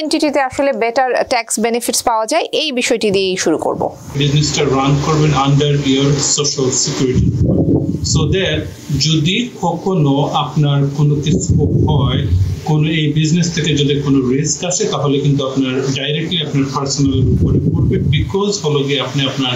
এন্টিটিতে আসলে better tax benefits পাওয়া যায় এই বিষয়টি দিয়েই শুরু করব। বিজনেসটা রান করবেন under your social security, so that যদি কখনো আপনার কোনো কিছু হয়, কোনো এই বিজনেস থেকে যদি কোনো রিস্ক আসে, তাহলে কিন্তু আপনার ডাইরেক্টলি আপনার পার্সোনালের উপরে পড়বে, বিকজ হলো গিয়ে আপনি আপনার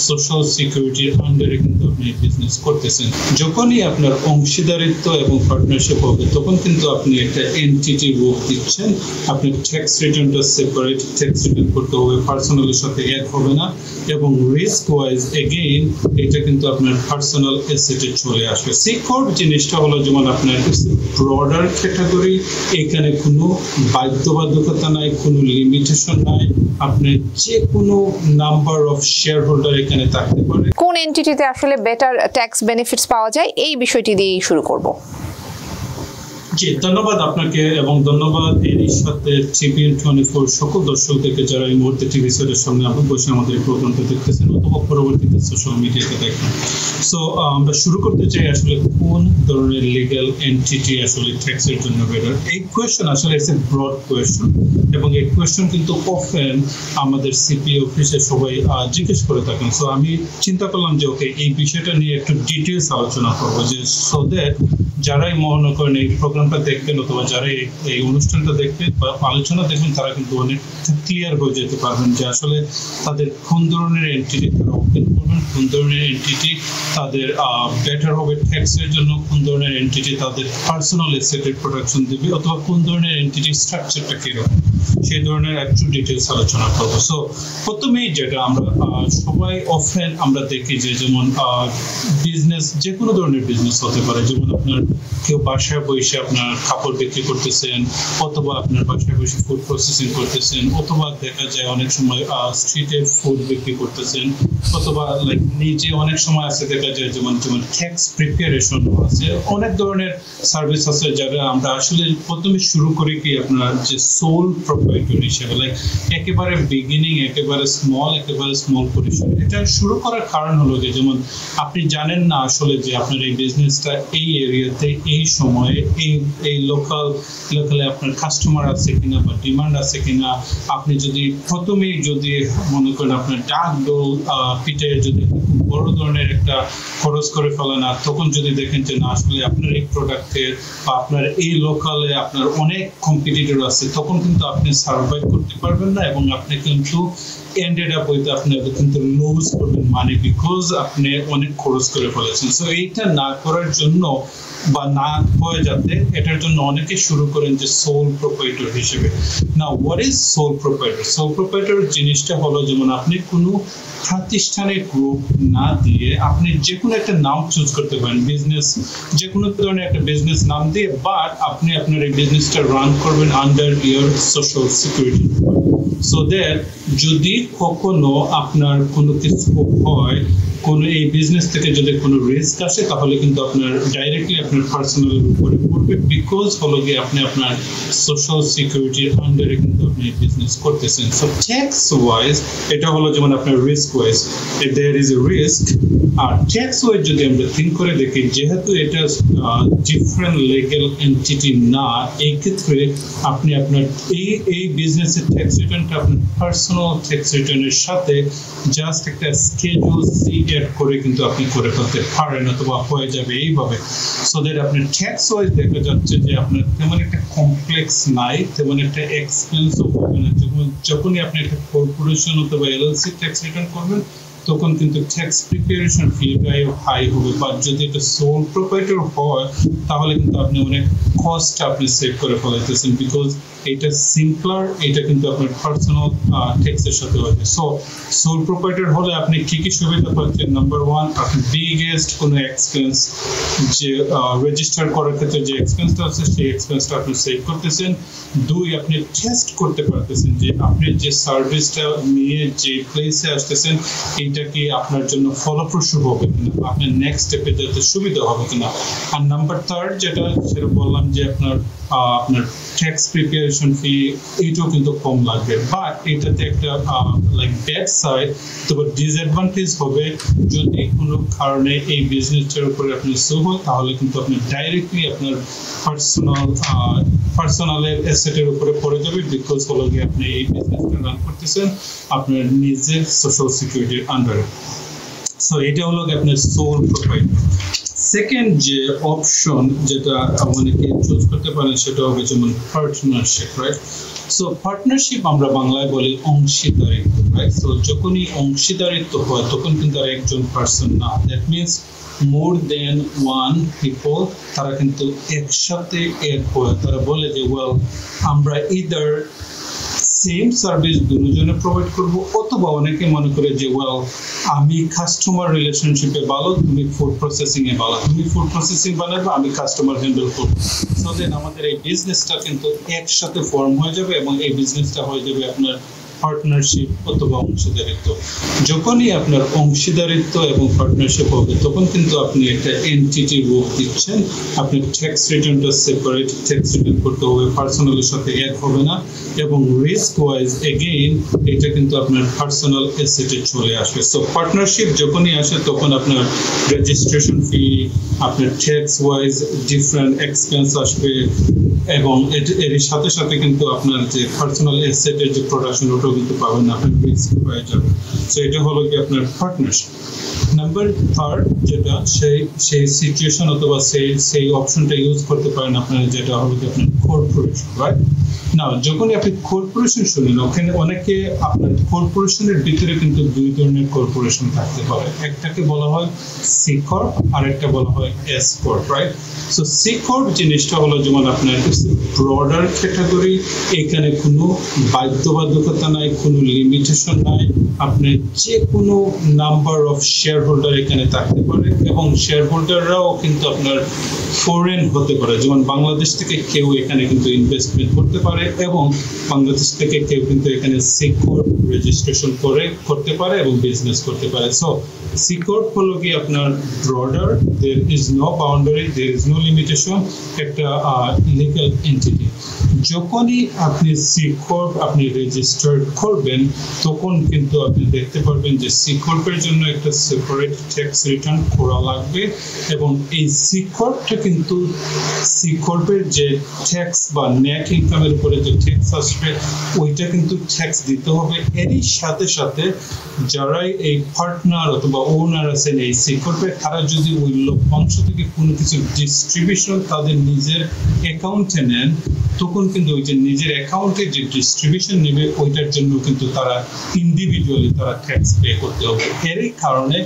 সোশ্যাল সিকিউরিটির আন্ডারে কিন্তু আপনি বিজনেস করতেছেন। যখনই আপনার অংশীদারিত্ব এবং পার্টনারশিপ হবে, তখন কিন্তু আপনি একটা এন্টিটি রূপ দিচ্ছেন। আপনি ট্যাক্স রিটার্নটা সেপারেট ট্যাক্স রিটার্ন করতে হবে, পার্সোনালের সাথে এক হবে না, এবং রিস্ক ওয়াইজ এগেইন এটা কিন্তু আপনার পার্সোনাল অ্যাসেটে চলে আসবে। সিকিউর জিনিসটা হলো যেমন আপনার ব্রডার ক্যাটাগরি, এখানে কোনো বাধ্যবাধকতা নাই, কোনো লিমিটেশন নাই, আপনার যে কোনো নাম্বার অফ শেয়ার হোল্ডার এখানে থাকতে পারে। কোন এন্টিটিতে আসলে বেটার ট্যাক্স বেনিফিটস পাওয়া যায় এই বিষয়টি দিয়েই শুরু করব। জি, ধন্যবাদ আপনাকে, এবং ধন্যবাদ এর সাথে TPN24 সকল দর্শকদেরকে যারা এই মুহূর্তে টিভি সেটের সামনে বসে আমাদের প্রোগ্রামটা দেখতেছেন অথবা পরবর্তীতে সোশ্যাল মিডিয়াতে দেখেন। সো আমরা শুরু করতে চাই আসলে কোন ধরনের লিগ্যাল এন্টিটি আসলে ট্যাক্সের জন্য বেটার। এই কোয়েশ্চেন আসলে ইটস এ ব্রড কোয়েশ্চেন, এবং এই কোয়েশ্চেন কিন্তু অফেন আমাদের সিপি অফিসে সবাই জিজ্ঞেস করে থাকেন। সো আমি চিন্তা করলাম যে ওকে, এই বিষয়টা নিয়ে একটু ডিটেলস আলোচনা করবো, যে সো দ্যাট যারাই মনে করেন এই প্রোগ্রামটা দেখবেন অথবা যারা এই অনুষ্ঠানটা দেখবেন বা আলোচনা দেখবেন, তারা কিন্তু অনেক ক্লিয়ার হয়ে যেতে পারবেন যে আসলে তাদের কোন ধরনের এন্টিটি তারা ওপেন করবেন, কোন ধরনের এন্টিটি তাদের বেটার হবে ট্যাক্সের জন্য, কোন ধরনের এন্টিটি তাদের পার্সোনাল অ্যাসেটের প্রোটেকশন দিবে, অথবা কোন ধরনের এন্টিটি স্ট্রাকচারটা কিরকম, সেই ধরনের একটু ডিটেলস আলোচনা করবো। সো প্রথমেই যেটা আমরা সবাই অফেন আমরা দেখি যে যেমন বিজনেস, যে কোনো ধরনের বিজনেস হতে পারে, যেমন আপনার কেউ বাসায় বসে আপনার কাপড় বিক্রি করতেছেন, অথবা আপনার বাসায় বসে ফুড প্রসেসিং করতেছেন, অথবা দেখা যায় অনেক সময় স্ট্রিটে ফুড বিক্রি করতেছেন, অথবা লাইক নিজে অনেক সময় আছে দেখা যায় যেমন ট্যাক্স প্রিপারেশন আছে, অনেক ধরনের সার্ভিস আছে যারা আমরা আসলে প্রথমে শুরু করি কি আপনার যে সোল প্রোপ্রাইটর হিসেবে, লাইক একেবারে বিগিনিং, একেবারে স্মল পরিসর। এটা শুরু করার কারণ হলো যে যেমন আপনি জানেন না আসলে যে আপনার এই বিজনেসটা এই এরিয়াতে এই সময়ে এই লোকালে আপনার কাস্টমার আছে কিনা বা ডিমান্ড আছে কিনা। আপনি যদি প্রথমেই যদি মনে করেন আপনার ডাক ডোল পিঠে যদি বড় ধরনের একটা খরচ করে ফেলেন, আর তখন যদি দেখেন যে না আসলে আপনার এই প্রোডাক্টের বা আপনার এই লোকালে আপনার অনেক কম্পিটিটর আছে, তখন কিন্তু আপনি সার্ভাইভ করতে পারবেন না, এবং আপনি কিন্তু এন্ডেড আপ হইতে আপনি কিন্তু লুজ করবেন মানি, বিকজ আপনি অনেক খরচ করে ফেলেছেন। সো এইটা না করার জন্য বা না হয়ে যাতে এটার জন্য অনেকে শুরু করেন যে সোল প্রোপ্রাইটর হিসেবে। না, what is sole proprietor? Sole proprietor জিনিসটা হলো যেমন আপনি কোনো প্রাতিষ্ঠানিক গ্রুপ না দিয়ে আপনি যে কোনো একটা নাম চুজ করতে পারেন, বিজনেস যে কোনো ধরনের একটা বিজনেস নাম দিয়ে, বাট আপনি আপনার এই বিজনেসটা রান করবেন under your social security, so that যদি কখনো আপনার কোনো কিছু হয়, কোনো এই বিজনেস থেকে যদি কোনো রিস্ক আসে, তাহলে কিন্তু আপনার ডাইরেক্টলি আপনার পার্সোনালের উপরে পড়বে, বিকজ হলো গিয়ে আপনি আপনার সোশ্যাল সিকিউরিটির আন্ডারে কিন্তু আপনি বিজনেস করতেছেন। সো ট্যাক্স ওয়াইজ এটা হলো যেমন আপনার risk wise, there is a risk. আর ট্যাক্স ওয়াইজ যদি আমরা থিঙ্ক করে দেখি, যেহেতু এটা ডিফারেন্ট লিগ্যাল এন্টিটি না, এই ক্ষেত্রে আপনি আপনার এই বিজনেসের ট্যাক্স রিটার্নটা আপনার পার্সোনাল ট্যাক্স রিটার্নের সাথে জাস্ট একটা স্কেডিউল সি এড করে কিন্তু আপনি করে ফেলতে পারেন, অথবা হয়ে যাবে এইভাবে। সো দ্যাট আপনার ট্যাক্স ওয়াইজ দেখা যাচ্ছে যে আপনার তেমন একটা কমপ্লেক্স নাই, তেমন একটা এক্সপেন্সও হবে না। যখনই আপনি একটা কর্পোরেশন অথবা এলএলসি ট্যাক্স রিটার্ন করবেন, তখন কিন্তু ট্যাক্স প্রিপারেশন ফিটাই হাই হবে, বা যদি এটা সোল প্রোপ্রাইটর হয় তাহলে কিন্তু আপনি অনেক কস্ট আপনি সেভ করে ফেলাইতেছেন, বিকজ এটা সিম্পলার, এটা কিন্তু আপনার পার্সোনাল ট্যাক্সের সাথে হবে। সো সোল প্রোপ্রাইটর হলে আপনি কি কি সুবিধা পাচ্ছেন? নাম্বার ওয়ান, আপনি বিগেস্ট কোনো এক্সপেন্স যে রেজিস্টার করার ক্ষেত্রে যে এক্সপেন্সটা আছে সেই এক্সপেন্সটা আপনি সেভ করতেছেন। দুই, আপনি টেস্ট করতে পারতেছেন যে আপনি যে সার্ভিসটা নিয়ে যে প্লেসে আসতেছেন এটা কি আপনার জন্য ফলপ্রসূ হবে কিনা, আপনার নেক্সট স্টেপে যেতে সুবিধা হবে কিনা। আর নাম্বার থার্ড যেটা সেটা বললাম যে আপনার আপনার ট্যাক্স প্রিপারেশন ফি এটাও কিন্তু কম লাগবে। বাট এটাতে একটা লাইক ব্যাড সাইড, তবে ডিসঅ্যাডভান্টেজ হবে যদি কোনো কারণে এই বিজনেসটার উপরে আপনি সু হয়, তাহলে কিন্তু আপনি ডাইরেক্টলি আপনার পার্সোনালের অ্যাসেটের উপরে পড়ে যাবে, বিকজ হলো গিয়ে আপনি এই বিজনেসটা রান করতেছেন আপনার নিজের সোশ্যাল সিকিউরিটির আন্ডারে। সো এটা হলো আপনার সোল প্রোপাইটার। সেকেন্ড যে অপশন যেটা অনেকে চুজ করতে পারেন সেটা হবে যেমন পার্টনারশিপ, রাইট? সো পার্টনারশিপ আমরা বাংলায় বলি অংশীদারিত্ব, রাইট? সো যখনই অংশীদারিত্ব হয় তখন কিন্তু আর একজন পার্সন না, that means more than one people তারা কিন্তু একসাথে এক হয়। তারা বলে যে ওয়েল আমরা ইদার সেম সার্ভিস দুজনে প্রোভাইড করব, অথবা অনেকে মনে করে যে ওয়েল আমি কাস্টমার রিলেশনশিপে ভালো, তুমি ফুড প্রসেসিং এ ভালো, তুমি ফুড প্রসেসিং বানাবে, আমি কাস্টমার হ্যান্ডেল করবো। সো দেন আমাদের এই বিজনেসটা কিন্তু একসাথে ফর্ম হয়ে যাবে এবং এই বিজনেসটা হয়ে যাবে আপনার পার্টনারশিপ অথবা অংশীদারিত্ব। যখনই আপনার অংশীদারিত্ব এবং পার্টনারশিপ হবে তখন কিন্তু আপনি একটা এন্টিটি রূপ দিচ্ছেন। আপনি ট্যাক্স রিটার্নটা সেপারেট ট্যাক্স রিটার্ন করতে হবে, পার্সোনালের সাথে এক হবে না, এবং রিস্ক ওয়াইজ এগেইন এটা কিন্তু আপনার পার্সোনাল অ্যাসেটে চলে আসবে। সো পার্টনারশিপ যখনই আসে তখন আপনার রেজিস্ট্রেশন ফি, আপনার ট্যাক্স ওয়াইজ ডিফারেন্ট এক্সপেন্স আসবে, এবং এর সাথে সাথে কিন্তু আপনার যে পার্সোনাল অ্যাসেটের যে প্রোডাকশন ওটাও কিন্তু পাবেন না, আপনার রিস্ক হয়ে যাবে। সো এটা হলো কি আপনার পার্টনারশিপ। নাম্বার থার্ড যেটা সেই সিচুয়েশন অথবা সেই অপশনটা ইউজ করতে পারেন আপনার, যেটা হলো কি আপনার কর্পোরেশন, রাইট? না, যখনই আপনি কর্পোরেশন শুনেন ওখানে অনেকে আপনার কর্পোরেশনের ভিতরে কিন্তু দুই ধরনের কর্পোরেশন থাকতে পারে। একটাকে বলা হয় সি কর্প আর একটা বলা হয় S corp, right? So C corp জিনিসটা হলো যেমন আপনার ব্রডার ক্যাটাগরি, এখানে কোনো বাধ্যবাধকতা নাই, কোনো লিমিটেশন নাই, আপনার যে কোনো নাম্বার অফ শেয়ার হোল্ডার এখানে থাকতে পারে, এবং শেয়ার হোল্ডাররাও কিন্তু আপনার ফরেন হতে পারে। যেমন বাংলাদেশ থেকে কেউ এখানে কিন্তু ইনভেস্টমেন্ট করতে পারে, এবং বাংলাদেশ থেকে কেউ কিন্তু এখানে সি কর্প রেজিস্ট্রেশন করতে পারে এবং বিজনেস করতে পারে। সো সি কর্প হলো কি আপনার broader, there is no boundary, there is no limitation, একটা লিগ্যাল এন্টিটি। যখনই আপনি সি কর্প আপনি রেজিস্টার করবেন তখন কিন্তু আপনি দেখতে পারবেন যে সি কর্পের জন্য একটা সেপারেট ট্যাক্স রিটার্ন করা লাগবে, এবং এই সি কর্পটা কিন্তু সি কর্পের যে ট্যাক্স বা নেট ইনকামের উপরে যে ট্যাক্স আসবে ওইটা কিন্তু ট্যাক্স দিতে হবে। এরই সাথে সাথে যারাই এই পার্টনার অথবা ওনার আছেন এই সি কর্পের, তারা যদি ওই লভ্যাংশ থেকে কোনো কিছু ডিস্ট্রিবিউশন তাদের নিজের অ্যাকাউন্টে নেন তখন কিন্তু ওই যে নিজের অ্যাকাউন্টে যে ডিস্ট্রিবিউশন নেবে ওইটার জন্য কিন্তু তারা ইন্ডিভিজুয়ালি তারা ট্যাক্স পে করতে হবে। এরই কারণে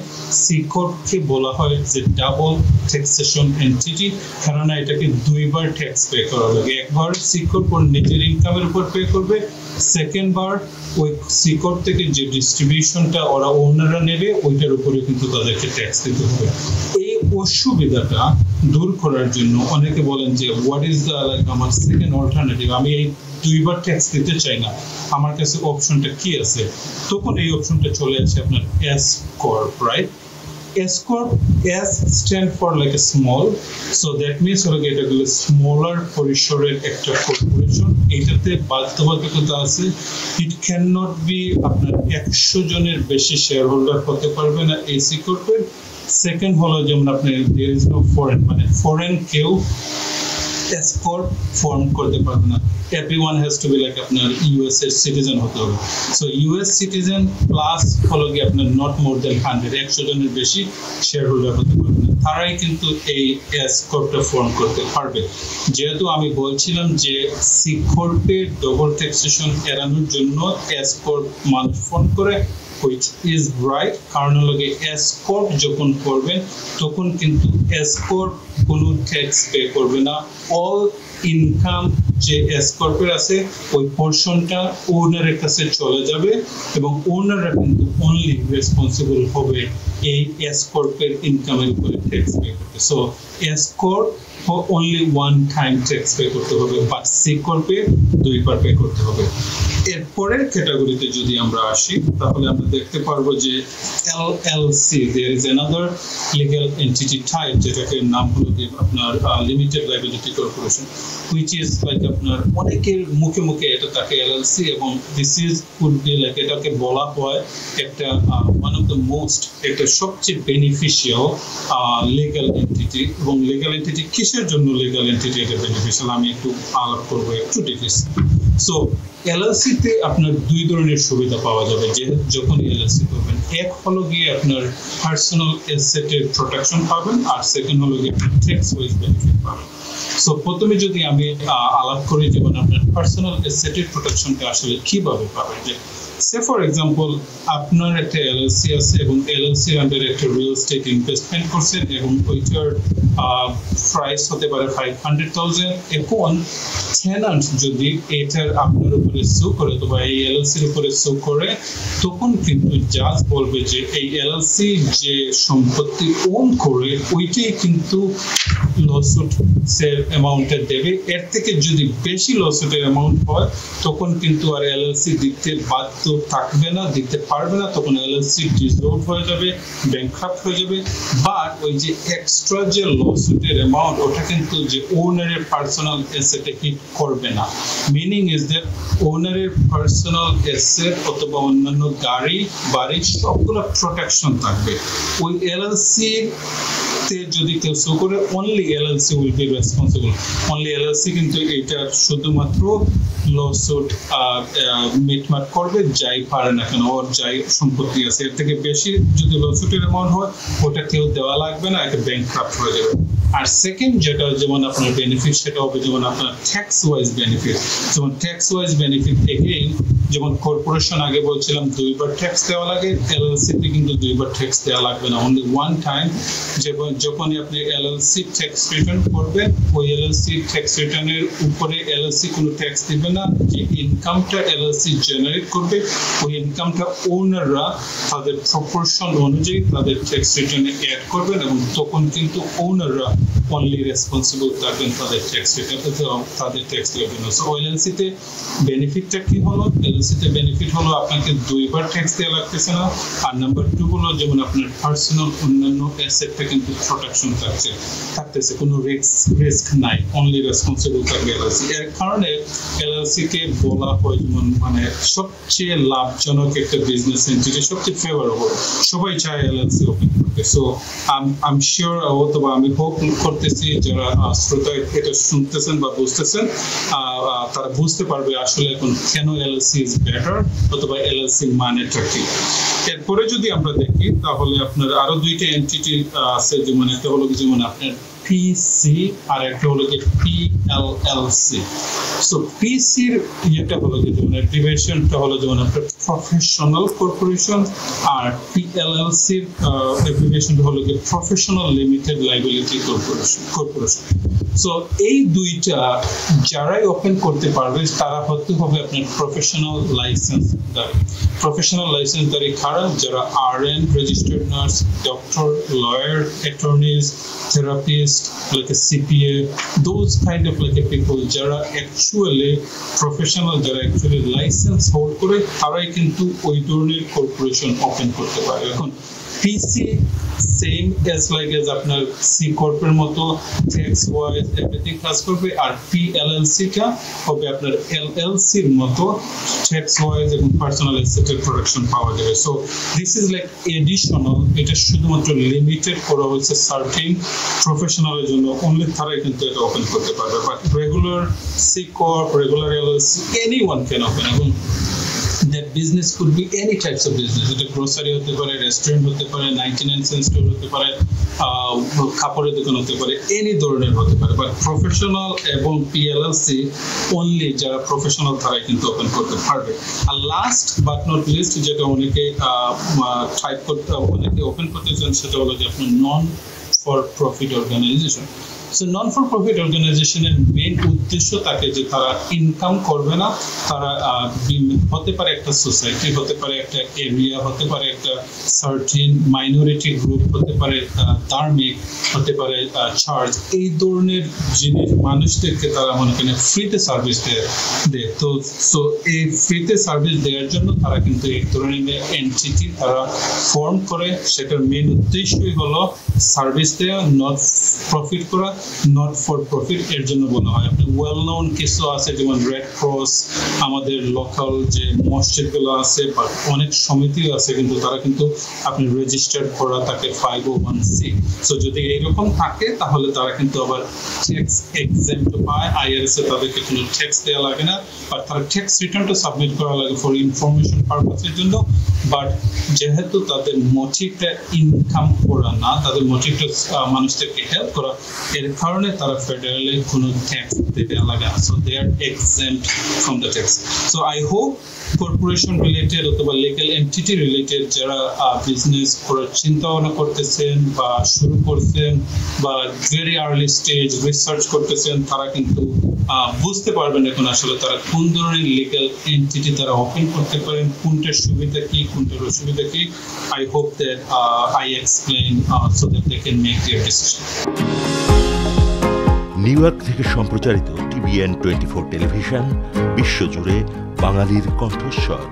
সি কর্পকে বলা হয় যে ডাবল ট্যাক্সেশন এন্টিটি, কেননা এটাকে দুইবার ট্যাক্স পে করা লাগে। একবার সি কর্প ওর নিজের ইনকামের উপর পে করবে, সেকেন্ড বার ওই সি কর্প থেকে যে ডিস্ট্রিবিউশনটা ওরা ওনাররা নেবে ওইটার উপরে কিন্তু তাদেরকে ট্যাক্স দিতে হবে। এই অসুবিধাটা দূর করার জন্য অনেকে বলেন যে হোয়াট ইজ দ্য লাইক আমার সেকেন্ড অল্টারনেটিভ, আমি এই দুইবার ট্যাক্স দিতে চাই না, আমার কাছে অপশনটা কি আছে? তখন এই অপশনটা চলে আসে আপনার S corp, right? S corp, S stand for like a small, so that means এটা হলো smaller পরিসরের একটা কর্পোরেশন। এটাতে বাধ্যবাধকতা আছে, it cannot be আপনার 100 জনের বেশি শেয়ার হোল্ডার হতে পারবে না এই সি কর্পের। সেকেন্ড হলো যেমন আপনার there is no foreign, মানে ফরেন কেউ S corp ফর্ম করতে পারবে না। Everyone has to be like আপনার US এর সিটিজেন হতে হবে। সো US সিটিজেন প্লাস হলো কি আপনার নট মোর দেন 100 জনের বেশি শেয়ার হোল্ডার হতে পারবে না, তারাই কিন্তু এই এস কর্পটা ফর্ম করতে পারবে। যেহেতু আমি বলছিলাম যে সি কর্পের ডবল ট্যাক্সেশন এড়ানোর জন্য এস কর্প মানুষ ফর্ম করে, which is right, কারণ হলো কি এস কর্প যখন করবেন তখন কিন্তু এস কর্প কোনো ট্যাক্স পে করবে না। অল ইনকাম যে এস কর্পের আছে ওই পোরশনটা ওনারের কাছে চলে যাবে, এবং ওনাররা কিন্তু অনলি রেসপন্সিবল হবে এই এস কর্পের ইনকামের উপরে ট্যাক্স পে করতে। So S corp only one time tax pay করতে হবে, বাট সি কর্পে 2 বার পে করতে হবে। এরপরের ক্যাটাগরিতে যদি আমরা আসি তাহলে আমরা দেখতে পারবো যে LLC, there is another legal entity type যেটাকে নাম হলো যে আপনার limited liability corporation, which is like আপনার অনেকের মুখে মুখে এটা থাকে LLC, এবং this is could be like এটাকে বলা হয় একটা one of the most, একটা সবচেয়ে বেনিফিশিয়াল লিগ্যাল এন্টিটি। এবং লিগ্যাল এন্টিটি কিসের জন্য লিগ্যাল এন্টিটি এটা বেনিফিশিয়াল আমি একটু আলাপ করবো, একটু ডিটেইলস। সো এলএলসি তে আপনার 2 ধরনের সুবিধা পাওয়া যাবে যে যখন এলএলসি করবেন। এক হলো গিয়ে আপনার পার্সোনাল অ্যাসেটের প্রোটেকশন পাবেন, আর সেকেন্ড হলো গিয়ে ট্যাক্স ওয়াইজ বেনিফিট পাবেন। সো প্রথমে যদি আমি আলাপ করি যেমন আপনার পার্সোনাল অ্যাসেটের প্রোটেকশনটা আসলে কিভাবে পাবেন, যে সে ফর এক্সাম্পল আপনার একটা এলএলসি আছে এবং এলএলসি আন্ডার একটা রিয়েল এস্টেট ইনভেস্টমেন্ট করছেন এবং ওইটার প্রাইস হতে পারে 500,000। এখন টেনান্ট যদি এটার আপনার উপরে সু করে অথবা এই এলএলসির উপরে সু করে, তখন কিন্তু জাজ বলবে যে এই এলএলসি যে সম্পত্তি ওন করে ওইটাই কিন্তু লসুট এর অ্যামাউন্টটা দেবে। এর থেকে যদি বেশি লসুটের অ্যামাউন্ট হয় তখন কিন্তু আর এলএলসি দিতে বাধ্য থাকবে না, দিতে পারবে না, তখন এলএলসি ডিসলভ হয়ে যাবে, ব্যাংকরাপ্ট হয়ে যাবে। বাট ওই যে এক্সট্রা যে লসুটের অ্যামাউন্ট ওটা কিন্তু যে ওনারের পার্সোনাল অ্যাসেটে হিট করবে না। মিনিং ইজ দ্যাট ওনারের পার্সোনাল অ্যাসেট অথবা অন্যান্য গাড়ি বাড়ি সবগুলো প্রোটেকশন থাকবে। ওই এলএলসি তে যদি কেউ শো করে only LLC will be responsible, only LLC কিন্তু এটা শুধুমাত্র লসুট মিটমাট করবে, যাই পারে না কেন, ওর যাই সম্পত্তি আছে এর থেকে বেশি যদি লসুটের অ্যামাউন্ট হয় ওটা কেউ দেওয়া লাগবে না, এটা ব্যাংকরাপ্ট হয়ে যাবে। আর সেকেন্ড যেটা যেমন আপনার বেনিফিট সেটা হবে যেমন আপনার ট্যাক্স ওয়াইজ বেনিফিট। যেমন ট্যাক্স ওয়াইজ বেনিফিট থেকেই যেমন কর্পোরেশন আগে বলছিলাম 2 বার ট্যাক্স দেওয়া লাগে, এলএলসি তে কিন্তু 2 বার ট্যাক্স দেওয়া লাগবে না, অনলি ওয়ান টাইম। যখনই আপনি এলএলসি ট্যাক্স রিটার্ন করবেন ওই এলএলসি ট্যাক্স রিটার্নের উপরে এলএলসি কোনো ট্যাক্স দিবে না। যে ইনকামটা এলএলসি জেনারেট করবে ওই ইনকামটা ওনাররা তাদের প্রপোর্শন অনুযায়ী তাদের ট্যাক্স রিটার্নে অ্যাড করবেন, এবং তখন কিন্তু ওনাররা অনলি রেসপন্সিবল থাকবেন তাদের ট্যাক্স রিটার্ন, তাদের ট্যাক্স দেওয়ার জন্য। সো এলএলসি তে বেনিফিটটা কি হলো? এলএলসি তে বেনিফিট হলো আপনাকে 2 বার ট্যাক্স দেওয়া লাগতেছে না, আর নাম্বার 2 হলো যেমন আপনার পার্সোনাল অন্যান্য অ্যাসেটটা কিন্তু প্রোটেকশন থাকতেছে, কোনো রিস্ক নাই, অনলি রেসপন্সিবল থাকবে এলএলসি। এর কারণে এলএলসি কে বলা হয় যেমন মানে সবচেয়ে লাভজনক একটা বিজনেস এন্টিটি, সবচেয়ে ফেভারেবল, সবাই চায় এলএলসি ওপেন করতে। সো আই এম শিওর অথবা আমি হোপ করতেছি যারা শ্রোতা এটা শুনতেছেন বা বুঝতেছেন তারা বুঝতে পারবে আসলে এখন কেন এলএলসি ইজ বেটার অথবা এলএলসি মানেটা কি। এরপরে যদি আমরা দেখি তাহলে আপনার আরো 2টা এন্টিটি আছে, যেমন একটা হলো যেমন আপনার পিসি আর একটা হলো কি পিএলএলসি। সো পিসির এটা হলো কি যেমন অ্যাক্টিভেশনটা হলো যেমন আপনার প্রফেশনাল কর্পোরেশন, আর পিএলএলসির অ্যাক্টিভেশনটা হলো কি professional limited liability corporation. So এই 2টা যারাই ওপেন করতে পারবে তারা হতে হবে আপনার প্রফেশনাল লাইসেন্সদারি। প্রফেশনাল লাইসেন্সদারি কারা? যারা RN registered nurse, doctor, lawyer, attorneys, therapist, like a CPA, those kind of like a people যারা actually professional, যারা actually লাইসেন্স হোল্ড করে তারাই কিন্তু ওই ধরনের কর্পোরেশন ওপেন করতে পারে। এখন পিসি সেম as আপনার সি কর্পের মতো ট্যাক্স ওয়াইজ এভরিথিং কাজ করবে, আর পিএলএলসি টা হবে আপনার এলএলসি এর মতো ট্যাক্স ওয়াইজ এবং পার্সোনাল অ্যাসেটের প্রোটেকশন পাওয়া যাবে। So this is like additional, এটা শুধুমাত্র লিমিটেড করা হয়েছে সার্টেন প্রফেশনালের জন্য, অনলি তারাই কিন্তু এটা ওপেন করতে পারবে। But regular C corp, regular LLC, anyone can open. এবং that business could be any types of business, এটা গ্রোসারি হতে পারে, রেস্টুরেন্ট হতে পারে, 99 সেন্ট স্টোর হতে পারে, কাপড়ের দোকান হতে পারে, এনি ধরনের হতে পারে। বাট প্রফেশনাল এবং পিএলএলসি অনলি যারা প্রফেশনাল তারাই কিন্তু ওপেন করতে পারবে। আর লাস্ট বাট নট লিস্ট যেটা অনেকে ওপেন করতে চান সেটা হলো যে আপনার non for profit organisation. So non for profit অর্গানাইজেশনের মেইন উদ্দেশ্য থাকে যে তারা ইনকাম করবে না, তারা হতে পারে একটা সোসাইটি, হতে পারে একটা এরিয়া, হতে পারে একটা সার্টেন মাইনরিটি গ্রুপ, হতে পারে ধার্মিক, হতে পারে চার্চ, এই ধরনের জিনিস মানুষদেরকে তারা মনে করেন ফ্রিতে সার্ভিস দেয়। তো এই ফ্রিতে সার্ভিস দেওয়ার জন্য তারা কিন্তু এই ধরনের এন্টিটি তারা ফর্ম করে। সেটার মেইন উদ্দেশ্যই হলো সার্ভিস দেওয়া, নট প্রফিট করা, নট ফর প্রফিট। এর জন্য বলা হয় আপনি ওয়েল নোন কিছু আছে যেমন রেড ক্রস, আমাদের লোকাল যে মসজিদগুলো আছে বা অনেক সমিতিও আছে, কিন্তু তারা কিন্তু আপনি রেজিস্টার্ড করা থাকে 501c। সো যদি এইরকম থাকে তাহলে তারা কিন্তু আবার ট্যাক্স এক্সেম্পট পায়, আইআরএস এ তাদেরকে কোনো ট্যাক্স দেওয়া লাগে না, আর তারা ট্যাক্স রিটার্নটা সাবমিট করা লাগে ফর ইনফরমেশন পারপাসের জন্য। বাট যেহেতু তাদের মোটিভটা ইনকাম করা না, তাদের মোটিভটা মানুষদেরকে হেল্প করা, এর কারণে তারা ফেডারেলে কোনো ট্যাক্স দেওয়া লাগে না। So they are exempt from the tax. So I hope corporation related অথবা লিগ্যাল এন্টিটি রিলেটেড যারা বিজনেস করার চিন্তা ভাবনা করতেছেন বা শুরু করছেন বা ভেরি আর্লি স্টেজ রিসার্চ করতেছেন, তারা কিন্তু বুঝতে পারবেন এখন আসলে তারা কোন ধরনের লিগ্যাল এন্টিটি তারা ওপেন করতে পারেন, কোনটার সুবিধা কি, কোনটার অসুবিধা কি। I hope that I explain so that they can make their decision. New York থেকে সম্প্রচারিত TVN 24 টেলিভিশন বিশ্বজুড়ে বাঙালির কণ্ঠস্বর।